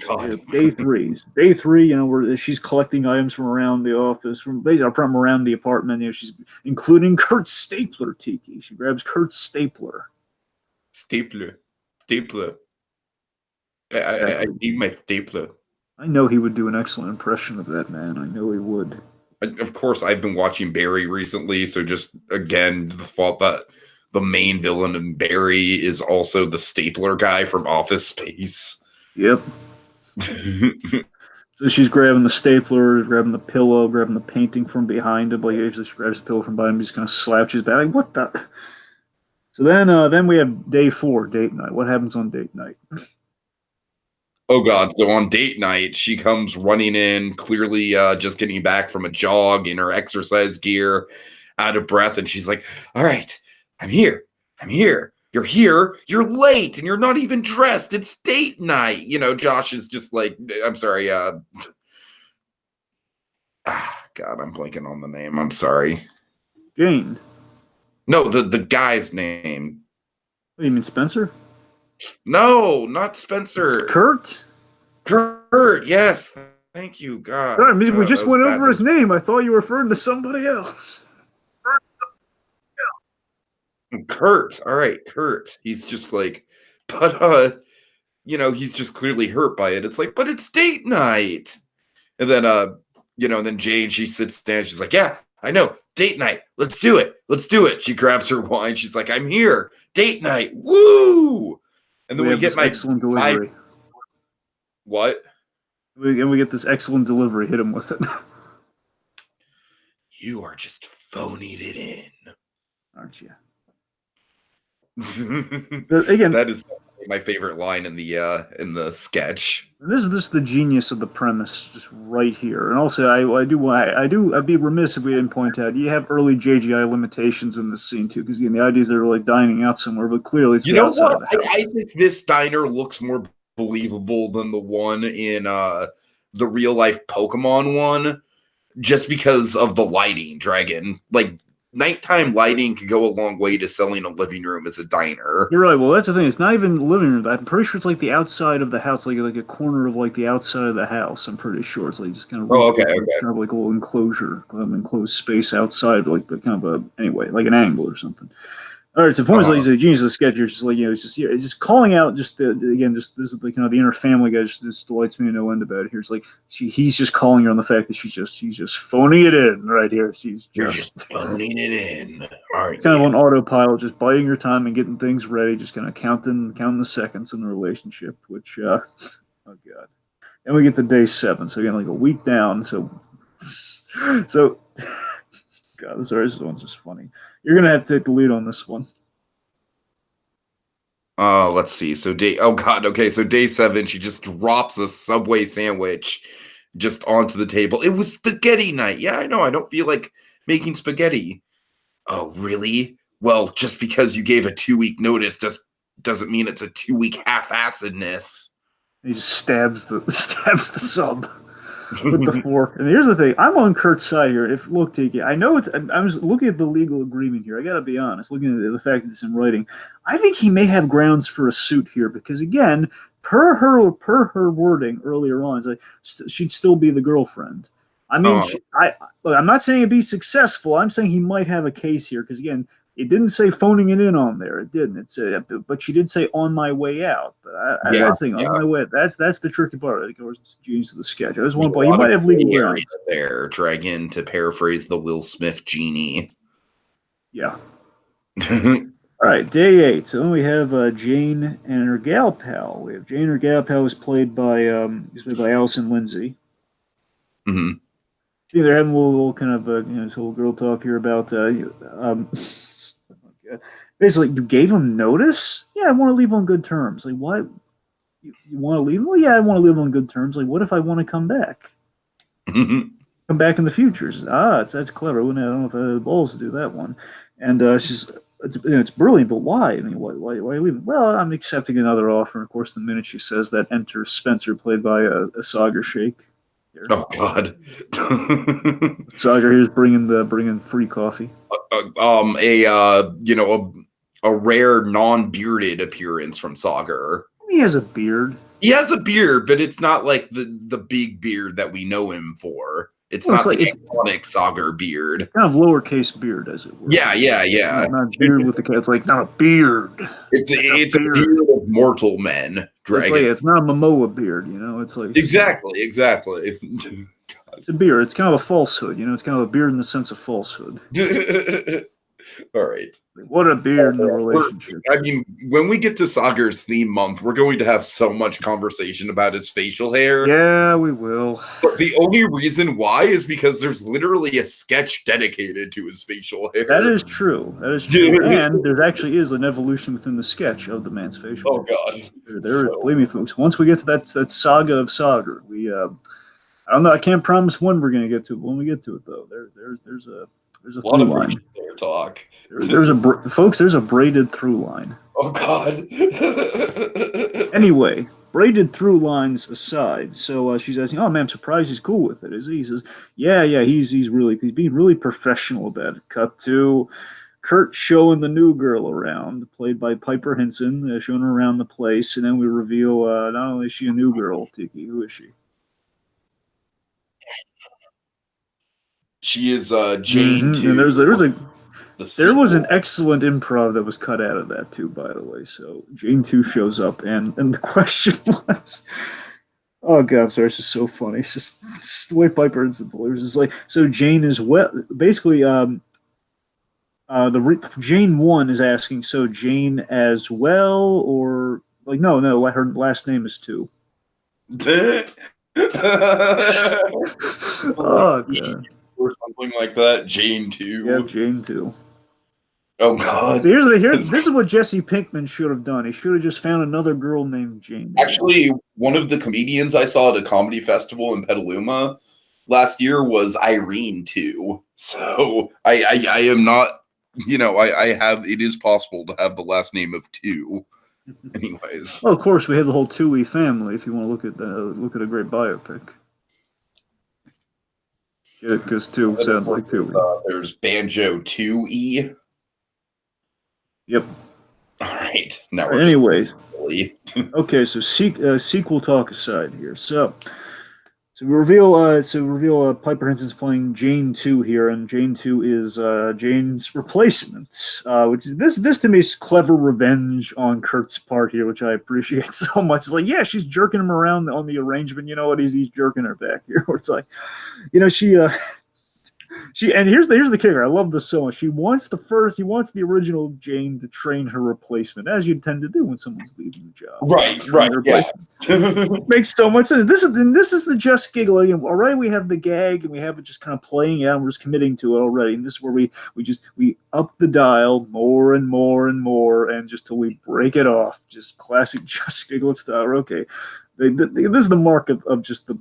Day three. Day 3, where she's collecting items from around the office, from around the apartment. She's including Kurt's stapler, Tiki. She grabs Kurt's stapler. Stapler. I need my stapler. I know he would do an excellent impression of that man. I know he would. Of course, I've been watching Barry recently, so just, again, the fault that the main villain in Barry is also the stapler guy from Office Space. Yep. So she's grabbing the stapler, grabbing the pillow, grabbing the painting from behind him. Like, she grabs the pillow from behind him, just kind of slaps his back. Like, what the? So then we have day 4, date night. What happens on date night? Oh, God. So on date night, she comes running in, clearly just getting back from a jog in her exercise gear, out of breath. And she's like, all right, I'm here. You're here. You're late, and you're not even dressed. It's date night. Josh is just like, I'm sorry. God, I'm blanking on the name. I'm sorry. Jane. No, the guy's name. What, you mean Spencer? No, not Spencer. Kurt? Kurt, yes. Thank you, God. God, I mean, we just went over his bad. name. I thought you were referring to somebody else. Kurt. All right, Kurt. He's just like, but he's just clearly hurt by it. It's like, but it's date night. And then then Jane, she sits down, she's like, yeah, I know, date night. Let's do it. Let's do it. She grabs her wine. She's like, I'm here. Date night. Woo! And then we get my excellent delivery. What? We get this excellent delivery. Hit him with it. You are just phoning it in, aren't you? Again, that is my favorite line in the sketch. This is the genius of the premise, just right here. And also, I'd be remiss if we didn't point out you have early JGI limitations in this scene too, because again, the ideas are like dining out somewhere, but clearly it's the outside of the house. I think this diner looks more believable than the one in the real life Pokemon one, just because of the lighting. Dragon, like, nighttime lighting could go a long way to selling a living room as a diner. You're right. Well, that's the thing. It's not even the living room. I'm pretty sure it's like the outside of the house, like a corner of like the outside of the house. I'm pretty sure it's like just kind of kind of like a little enclosure, enclosed space outside, like the kind of like an angle or something. All right, so point is, like, the genius of the sketch here is just like, it's just calling out this is the kind of the inner family guy just delights me to no end about it here. It's like he's just calling her on the fact that she's just phoning it in right here. You're just phoning it in. All right, kind of on autopilot, just biding her time and getting things ready, just kind of counting the seconds in the relationship, which oh god. And we get to day 7, so again, like a week down, so God, this one's just funny. You're gonna have to take the lead on this one. Let's see. So so day 7, she just drops a Subway sandwich just onto the table. It was spaghetti night. Yeah, I know. I don't feel like making spaghetti. Oh, really? Well, just because you gave a 2-week notice doesn't mean it's a 2-week half-assedness. He just stabs the sub with the fork. And here's the thing: I'm on Kurt's side here. Look, Tiki, I know I'm just looking at the legal agreement here. I got to be honest, looking at the fact that it's in writing. I think he may have grounds for a suit here because, again, per her wording earlier on, it's like she'd still be the girlfriend. I mean, I'm not saying it'd be successful. I'm saying he might have a case here because, again, it didn't say phoning it in on there. It didn't. It said, but she did say on my way out. But I think on my way. That's the tricky part. Of course, it's genius of the sketch. I was one point. You might have legal grounds there, Dragon, to paraphrase the Will Smith genie. Yeah. All right, day 8. So then we have Jane and her gal pal. We have Jane and her gal pal was played by Allison Lindsay. Mm-hmm. They're having a little kind of this whole girl talk here about basically, you gave him notice? Yeah, I want to leave on good terms. Like, what? You want to leave? Well, yeah, I want to live on good terms. Like, what if I want to come back? Come back in the future. Says, that's clever. I don't know if I have the balls to do that one. And it's brilliant, but why? I mean, why are you leaving? Well, I'm accepting another offer. And of course, the minute she says that, enters Spencer, played by a Sagar Shake. Here. Oh God! Sagar here's bringing free coffee. A rare non-bearded appearance from Sagar. He has a beard. He has a beard, but it's not like the big beard that we know him for. It's not like the iconic Sagar beard. Kind of lowercase beard, as it were. Yeah. Not beard with the cat. It's like not a beard. It's a beard of mortal men. Dragon. It's not a Momoa beard, It's like exactly. It's a beard. It's kind of a falsehood, It's kind of a beard in the sense of falsehood. All right. What a beard in the relationship. I mean, when we get to Sagar's theme month, we're going to have so much conversation about his facial hair. Yeah, we will. But the only reason why is because there's literally a sketch dedicated to his facial hair. That is true. And there actually is an evolution within the sketch of the man's facial hair. Oh, God. Believe me, folks, once we get to that saga of Sagar, I don't know, I can't promise when we're going to get to it, but when we get to it, though, there's a lot of line. Talk. There's a braided through line. Oh God. Anyway, braided through lines aside. So she's asking, "Oh man, I'm surprised he's cool with it. Is he?" He says, "Yeah, he's being really professional about it." Cut to Kurt showing the new girl around, played by Piper Henson, showing her around the place, and then we reveal not only is she a new girl, Tiki, who is she? She is Jane 2. And The there was an sequel. excellent improv that was cut out of that too, by the way. So Jane 2 shows up, and the question was, oh god, I'm sorry, it's just so funny. It's the way Piper Henson delivers. It's like, so Jane is well, basically. Jane 1 is asking, so Jane as well, or like no, her last name is 2. Oh god, Or something like that. Jane yeah, 2. Jane 2. Oh god. So this is what Jesse Pinkman should have done. He should have just found another girl named Jane. Actually, one of the comedians I saw at a comedy festival in Petaluma last year was Irene 2. So I am not, I have, it is possible to have the last name of 2. Anyways. Well, of course, we have the whole Tui family. If you want to look at a great biopic, get it? Because 2 sounds like Tui. There's Banjo 2E. Yep. All right. Now we're anyways. Okay, so sequel talk aside here. So we reveal Piper Henson's playing Jane 2 here, and Jane 2 is Jane's replacement, which is this to me is clever revenge on Kurt's part here, which I appreciate so much. It's like, yeah, she's jerking him around on the arrangement. You know what? He's jerking her back here. Where it's like, she and here's the kicker. I love this so much. He wants the original Jane to train her replacement, as you tend to do when someone's leaving the job. Right. Yeah. Makes so much sense. This is the Just Giggle. Already we have the gag and we have it just kind of playing out and we're just committing to it already. And this is where we up the dial more and more and more and just till we break it off. Just classic Just Giggle style. Okay. This is the mark of just the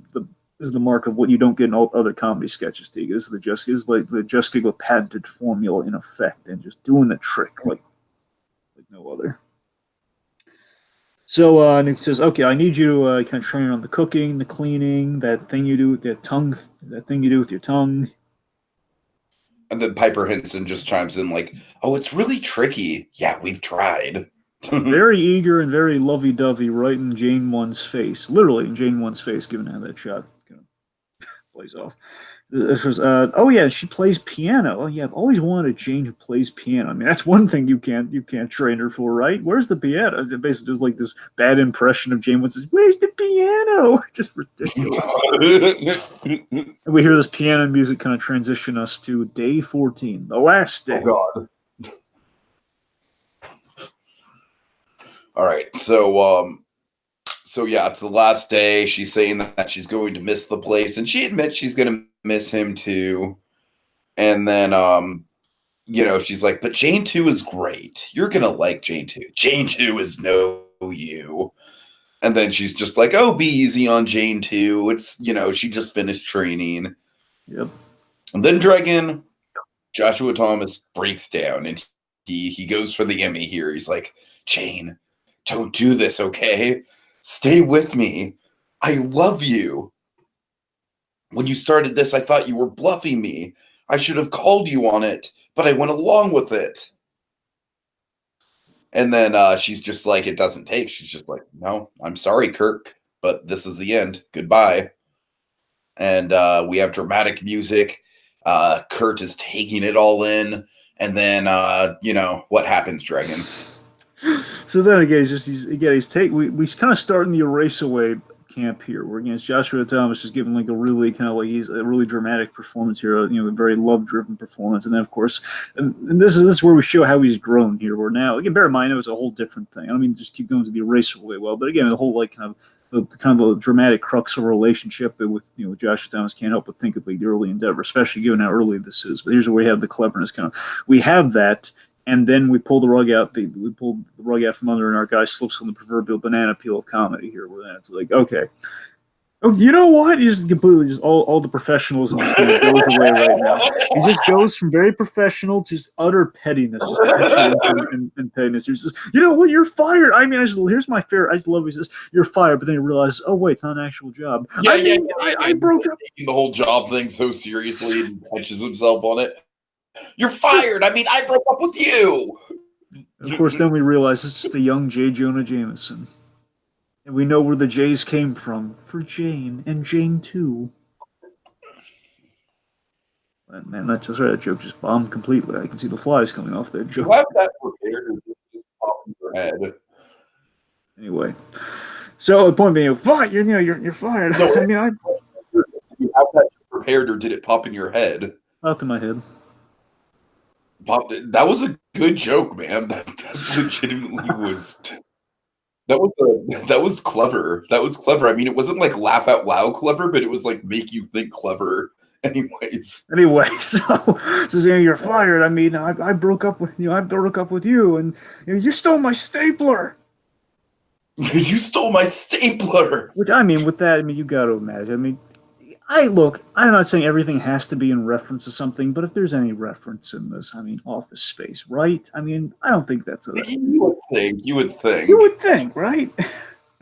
this is the mark of what you don't get in all other comedy sketches. This is the Just Giggle patented formula in effect, and just doing the trick like no other. So Nick says, "Okay, I need you to kind of train on the cooking, the cleaning, that thing you do with your tongue, And then Piper Henson just chimes in like, "Oh, it's really tricky. Yeah, we've tried." Very eager and very lovey-dovey, right in Jane 1's face, literally in Jane 1's face, given how that shot kind of plays off. This was, oh yeah, she plays piano. Oh yeah, I've always wanted a Jane who plays piano. I mean, that's one thing you can't train her for, right? Where's the piano? It basically just like this bad impression of Jane. Says, "Where's the piano?" Just ridiculous. And we hear this piano music kind of transition us to day 14, the last day. Oh god. All right, so yeah, it's the last day. She's saying that she's going to miss the place, and she admits she's going to miss him too. And then, she's like, "But Jane 2 is great. You're going to like Jane 2. Jane 2 is no you." And then she's just like, "Oh, be easy on Jane 2. It's, she just finished training." Yep. And then Dragon, Joshua Thomas breaks down, and he goes for the Emmy here. He's like, "Jane, don't do this, okay? Stay with me. I love you. When you started this, I thought you were bluffing me. I should have called you on it, but I went along with it." And then she's just like, it doesn't take. She's just like, "No, I'm sorry, Kirk, but this is the end. Goodbye." And we have dramatic music. Kurt is taking it all in. And then, what happens, Dragon? So then again, we kind of start in the erase away camp here. We're against Joshua Thomas, just giving like a really kind of like he's a really dramatic performance here, a very love driven performance. And then of course, and this is where we show how he's grown here. Where now, again, bear in mind, it's a whole different thing. I don't mean just keep going to the erase away well, but again, the whole like kind of the dramatic crux of a relationship with Joshua Thomas can't help but think of like the early endeavor, especially given how early this is. But here's where we have the cleverness we have that. And then we pull the rug out. We pull the rug out from under, and our guy slips on the proverbial banana peel of comedy here. Where then it's like, okay, Oh, you know what? He just completely just all the professionalism just goes away right now. He just goes from very professional to just utter pettiness, just petulance and pettiness. He's just, you know what? You're fired. I mean, here's my favorite. I just love. He says, "You're fired," but then he realizes, oh wait, it's not an actual job. Yeah, I broke up. Taking the whole job thing so seriously and catches himself on it. You're fired. I mean, I broke up with you. Of course, then we realize it's just the young J. Jonah Jameson. And we know where the J's came from for Jane and Jane too. But man, that joke just bombed completely. I can see the flies coming off that joke. You have that prepared or just pop in your head. Anyway, so the point being, you're fired. No, I mean, you have that prepared or did it pop in your head? Out to my head. That was a good joke, man. That legitimately was. That was clever. That was clever. I mean, it wasn't like laugh out loud clever, but it was like make you think clever. Anyways, so you're fired. I mean, I broke up with you. I broke up with you, and you stole my stapler. You stole my stapler. Which I mean, with that, I mean, you got to imagine. I mean, I'm not saying everything has to be in reference to something, but if there's any reference in this, I mean, Office Space, right? I mean, I don't think that's a. You would think, right?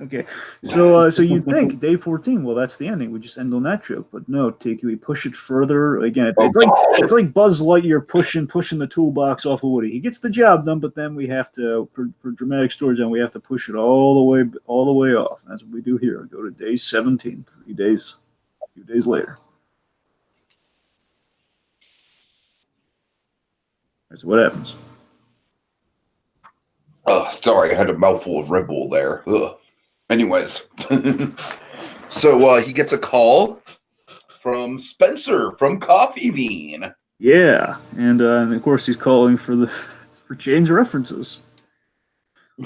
Okay, so you think day 14? Well, that's the ending. We just end on that joke, but no, Tiki, we push it further. Again, it's like Buzz Lightyear pushing the toolbox off of Woody. He gets the job done, but then we have to, for dramatic storytelling, we have to push it all the way off. And that's what we do here. Go to day 17, 3 days. A few days later. That's what happens. Oh, sorry, I had a mouthful of Red Bull there. Ugh. Anyways, so he gets a call from Spencer from Coffee Bean. Yeah, and of course he's calling for Jane's references,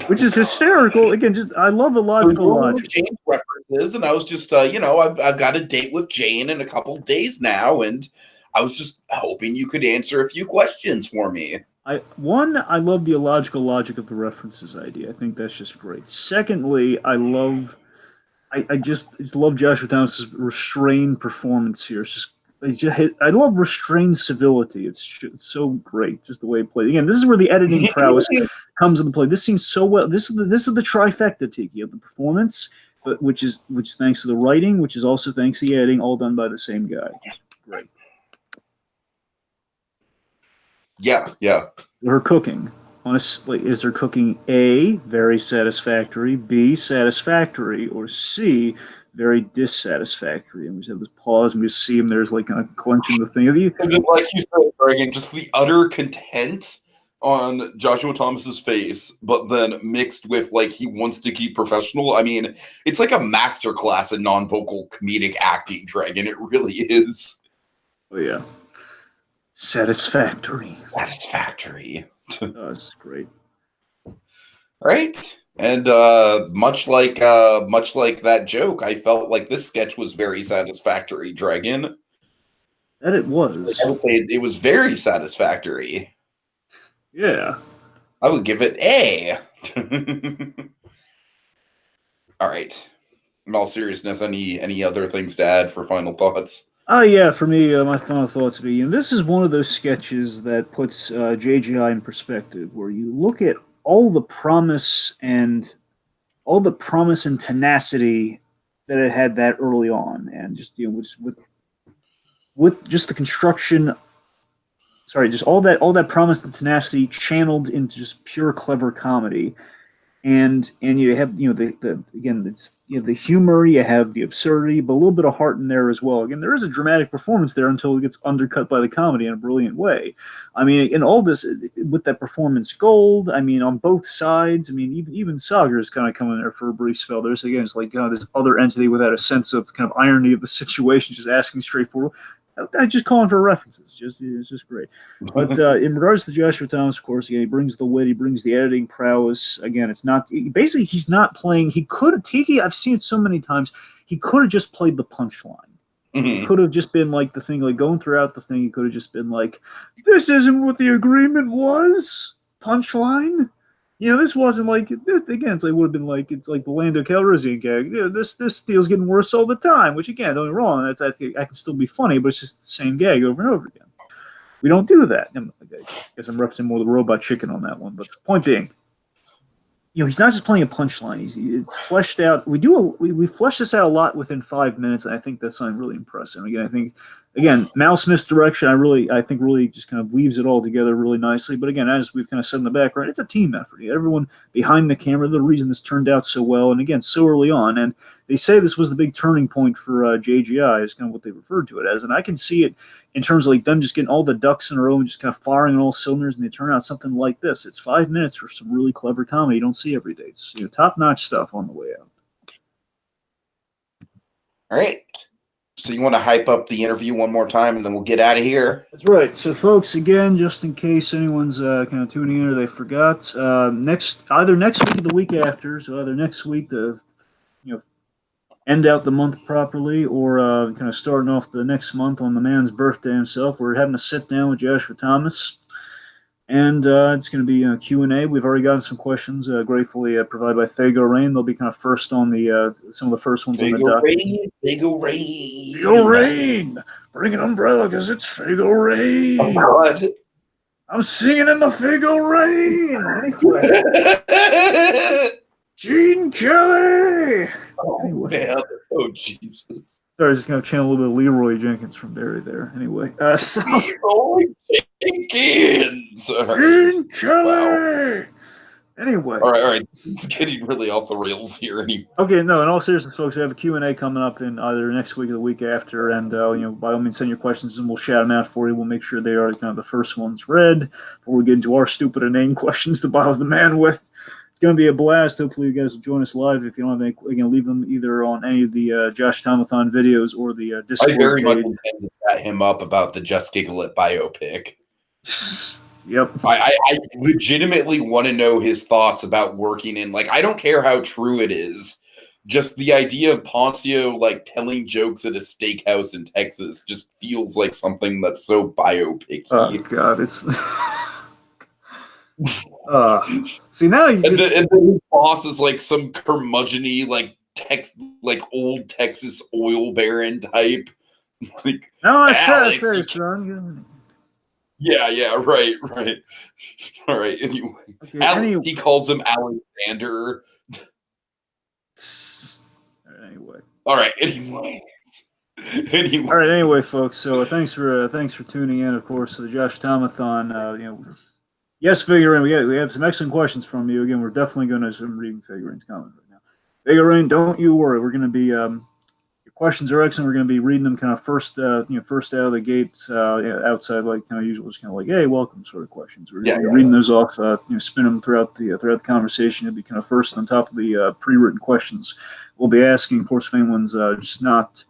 which is hysterical. Again, I love the logical logic. Jane's references, and I was just, I've got a date with Jane in a couple days now, and I was just hoping you could answer a few questions for me. I love the illogical logic of the references idea. I think that's just great. Secondly, I just love Joshua Thomas's restrained performance here. It's just I love restrained civility. It's so great, just the way it played. Again, this is where the editing prowess comes into play. This seems so well. This is the trifecta, Tiki, of the performance, but which is thanks to the writing, which is also thanks to the editing, all done by the same guy. Just great. Yeah. Her cooking, honestly, is her cooking A, very satisfactory, B, satisfactory, or C, very dissatisfactory? And we just have this pause, and we just see him there's like kind of clenching the thing. Like you said, Dragon, just the utter content on Joshua Thomas's face, but then mixed with like he wants to keep professional. I mean, it's like a masterclass in non-vocal comedic acting, Dragon. It really is. Oh yeah. Satisfactory. That's great. Right? And much like that joke, I felt like this sketch was very satisfactory, Dragon. That it was. I would say it was very satisfactory. Yeah. I would give it A. All right. In all seriousness, any other things to add for final thoughts? Yeah, for me, my final thoughts would be, and this is one of those sketches that puts JGI in perspective, where you look at all the promise and tenacity that it had that early on, and just with just the construction. Sorry, just all that promise and tenacity channeled into just pure clever comedy. And you have you have the humor, you have the absurdity, but a little bit of heart in there as well. Again, there is a dramatic performance there until it gets undercut by the comedy in a brilliant way. I mean, in all this with that performance gold, I mean, on both sides. I mean, even Sagar is kind of coming there for a brief spell. There's again, it's like kind of this other entity without a sense of kind of irony of the situation, just asking straightforward. I just calling for references. It's just great. But in regards to Joshua Thomas, of course, he brings the wit, he brings the editing prowess. Again, it's not basically he's not playing. He could have Tiki. I've seen it so many times. He could have just played the punchline. Mm-hmm. It could have just been like the thing, like going throughout the thing. He could have just been like, "This isn't what the agreement was." Punchline. This wasn't like again. It's like would have been like it's like the Lando Calrissian gag. This deal's getting worse all the time. Which again, don't get me wrong. I can still be funny, but it's just the same gag over and over again. We don't do that. I guess I'm referencing more the Robot Chicken on that one. But point being, he's not just playing a punchline. It's fleshed out. We flesh this out a lot within 5 minutes, and I think that's something really impressive. Again, I think Mal Smith's direction, I think really just kind of weaves it all together really nicely. But again, as we've kind of said in the background, it's a team effort. Everyone behind the camera, the reason this turned out so well, and again, so early on. And they say this was the big turning point for JGI, is kind of what they referred to it as. And I can see it in terms of like them just getting all the ducks in a row and just kind of firing on all cylinders, and they turn out something like this. It's 5 minutes for some really clever comedy you don't see every day. It's top-notch stuff on the way out. All right. So you want to hype up the interview one more time, and then we'll get out of here. That's right. So, folks, again, just in case anyone's kind of tuning in or they forgot, either next week or the week after. So either next week to end out the month properly, or kind of starting off the next month on the man's birthday himself. We're having a sit down with Joshua Thomas, and it's going to be a Q&A. We've already gotten some questions, gratefully provided by Fago Rain. They'll be kind of first on the some of the first ones on the dock. Fago Rain. Fago Rain. Bring an umbrella because it's Fago Rain. Oh, God. I'm singing in the Fago Rain. Gene Kelly. Oh, man. Oh, Jesus. Sorry, I was just going to channel a little bit of Leroy Jenkins from Barry there. Anyway, so Leroy Jenkins. Gene Kelly. Wow. Anyway. All right. It's getting really off the rails here. Okay, no, in all seriousness, folks, we have a Q&A coming up in either next week or the week after, and, by all means, send your questions, and we'll shout them out for you. We'll make sure they are kind of the first ones read before we get into our stupid inane questions to bother the man with. It's going to be a blast. Hopefully you guys will join us live. If you don't have any, again, leave them either on any of the Josh Thoma-thon videos or the Discord I very page. much intend to chat him up about the Just Giggle It biopic. Yep. I legitimately want to know his thoughts about working in, I don't care how true it is. Just the idea of Poncio, telling jokes at a steakhouse in Texas just feels like something that's so biopic-y. Oh, God, it's... see now you and then his boss is some curmudgeon-y old Texas oil baron type. No, I say, son. Yeah, right. All right, anyway. Okay, he calls him Alexander. All right, anyway. All right, anyway, folks. So thanks for tuning in, of course, to the Josh Thoma-thon. Yes, figurine. We have some excellent questions from you. Again, we're definitely going to some reading figurines comments right now. Figurine, don't you worry. We're going to be your questions are excellent. We're going to be reading them kind of first out of the gates, outside kind of usual, just kind of hey, welcome sort of questions. We're going to be reading those off, spin them throughout the conversation. It'll be kind of first on top of the pre-written questions. We'll be asking, of course, if anyone's just not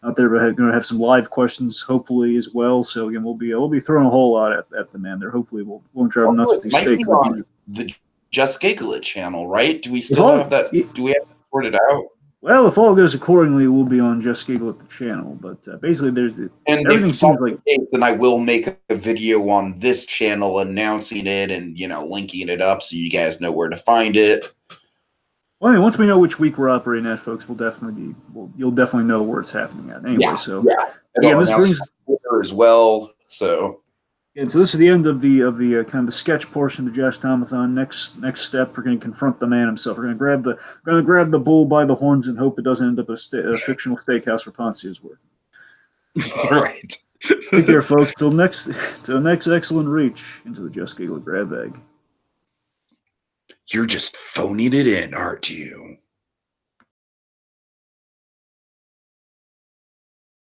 out there, but going to have some live questions, hopefully, as well. So again, we'll be throwing a whole lot at them, man. There, hopefully, we'll drive them nuts with these steak reviews. The Just Giggle It channel, right? Do we still have that? Do we have to sort it out? Well, if all goes accordingly, we'll be on Just Giggle It the channel. But basically, everything seems like. Then I will make a video on this channel announcing it and linking it up so you guys know where to find it. Well, anyway, once we know which week we're operating at, folks, you'll definitely know where it's happening at. Anyway, this brings Twitter as well. So. And so this is the end of the kind of the sketch portion of the Josh Thoma-thon. Next step, we're going to confront the man himself. We're going to grab the bull by the horns and hope it doesn't end up at a fictional steakhouse where Poncio's working. All right. Take care, folks. Till next excellent reach into the Just Giggle It grab bag. You're just phoning it in, aren't you?